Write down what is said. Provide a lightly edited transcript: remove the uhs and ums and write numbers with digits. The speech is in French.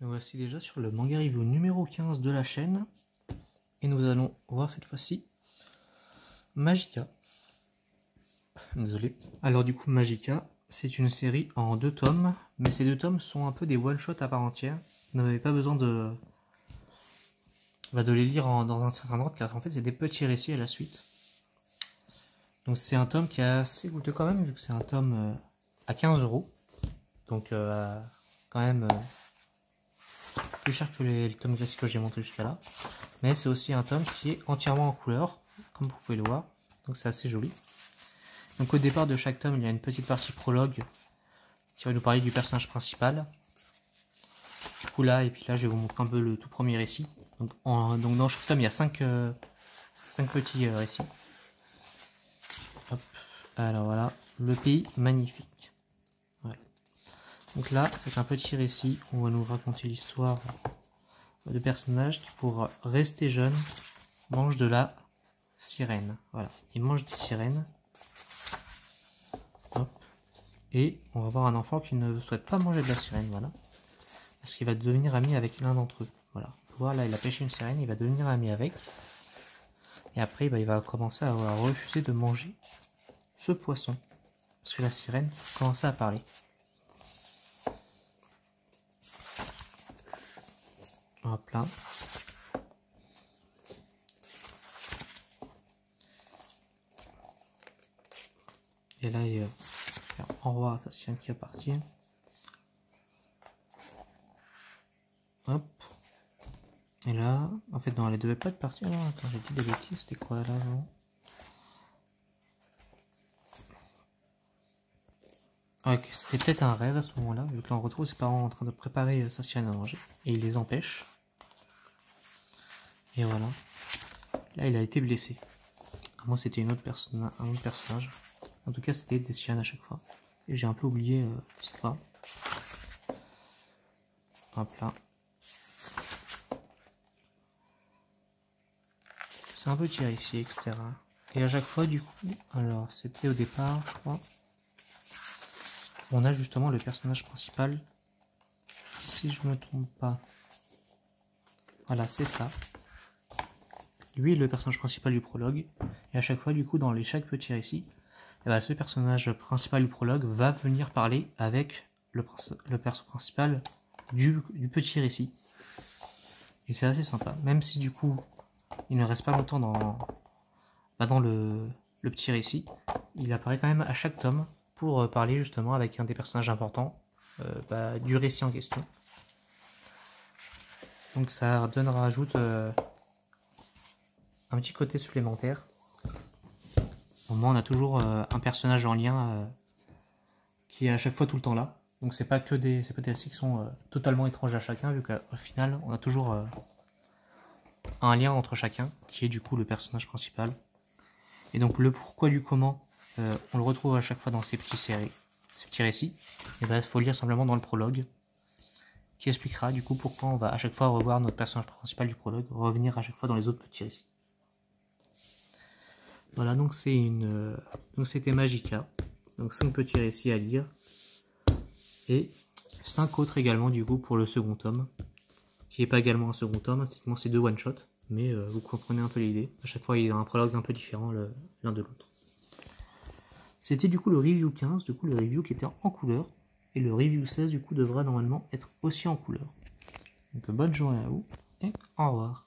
Nous voici déjà sur le manga review numéro 15 de la chaîne. Et nous allons voir cette fois-ci Magica. Désolé. Alors du coup Magica, c'est une série en 2 tomes. Mais ces 2 tomes sont un peu des one-shots à part entière. Vous n'avez pas besoin de les lire dans un certain ordre, car en fait c'est des petits récits à la suite. Donc c'est un tome qui est assez coûteux quand même, vu que c'est un tome à 15 €. Donc quand même plus cher que les tomes classiques que j'ai montré jusqu'à là. Mais c'est aussi un tome qui est entièrement en couleur, comme vous pouvez le voir. Donc c'est assez joli. Donc au départ de chaque tome, il y a une petite partie prologue qui va nous parler du personnage principal. Du coup là, et puis là, je vais vous montrer un peu le tout premier récit. Donc dans chaque tome, il y a 5 petits récits. Hop. Alors voilà, le pays magnifique. Voilà. Donc là, c'est un petit récit où on va nous raconter l'histoire de personnages qui, pour rester jeune, mangent de la sirène. Voilà, ils mangent des sirènes. Hop. Et on va voir un enfant qui ne souhaite pas manger de la sirène, voilà. Parce qu'il va devenir ami avec l'un d'entre eux. Voilà. Voilà, il a pêché une sirène, il va devenir ami avec. Et après, il va commencer à refuser de manger ce poisson. Parce que la sirène commence à parler. Hop là. Et là, il va faire au revoir à sa sirène qui va partir. Hop. Et là, en fait, non, elle devait pas être partie. Non, attends, j'ai dit des bêtises. C'était quoi là, non? Ok, c'était peut-être un rêve à ce moment-là, vu que là on retrouve ses parents en train de préparer sa sirène à manger. Et il les empêche. Et voilà. Là, il a été blessé. À moi, c'était un autre personnage. En tout cas, c'était des sirènes à chaque fois. Et j'ai un peu oublié l'histoire. Hop là. C'est un petit récit, etc. Et à chaque fois, du coup, alors c'était au départ, je crois. On a justement le personnage principal. Si je me trompe pas. Voilà, c'est ça. Lui est le personnage principal du prologue. Et à chaque fois, du coup, dans chaque petit récit, et ben, ce personnage principal du prologue va venir parler avec le perso principal du petit récit. Et c'est assez sympa. Même si du coup, il ne reste pas longtemps dans le petit récit, il apparaît quand même à chaque tome pour parler justement avec un des personnages importants du récit en question. Donc ça rajoute un petit côté supplémentaire. Au moins on a toujours un personnage en lien qui est à chaque fois tout le temps là. Donc c'est pas des récits qui sont totalement étranges à chacun, vu qu'au final on a toujours un lien entre chacun, qui est du coup le personnage principal. Et donc le pourquoi du comment, on le retrouve à chaque fois dans ces petits récits. Et ben il faut lire simplement dans le prologue, qui expliquera du coup pourquoi on va à chaque fois revoir notre personnage principal du prologue, revenir à chaque fois dans les autres petits récits. Voilà, donc c'était Magica. Donc 5 petits récits à lire. Et 5 autres également du coup pour le second tome. Qui n'est pas également un second tome, c'est 2 one-shots. Mais vous comprenez un peu l'idée. À chaque fois il y a un prologue un peu différent l'un de l'autre. C'était du coup le review 15, du coup le review qui était en couleur. Et le review 16 du coup devra normalement être aussi en couleur. Donc bonne journée à vous et au revoir.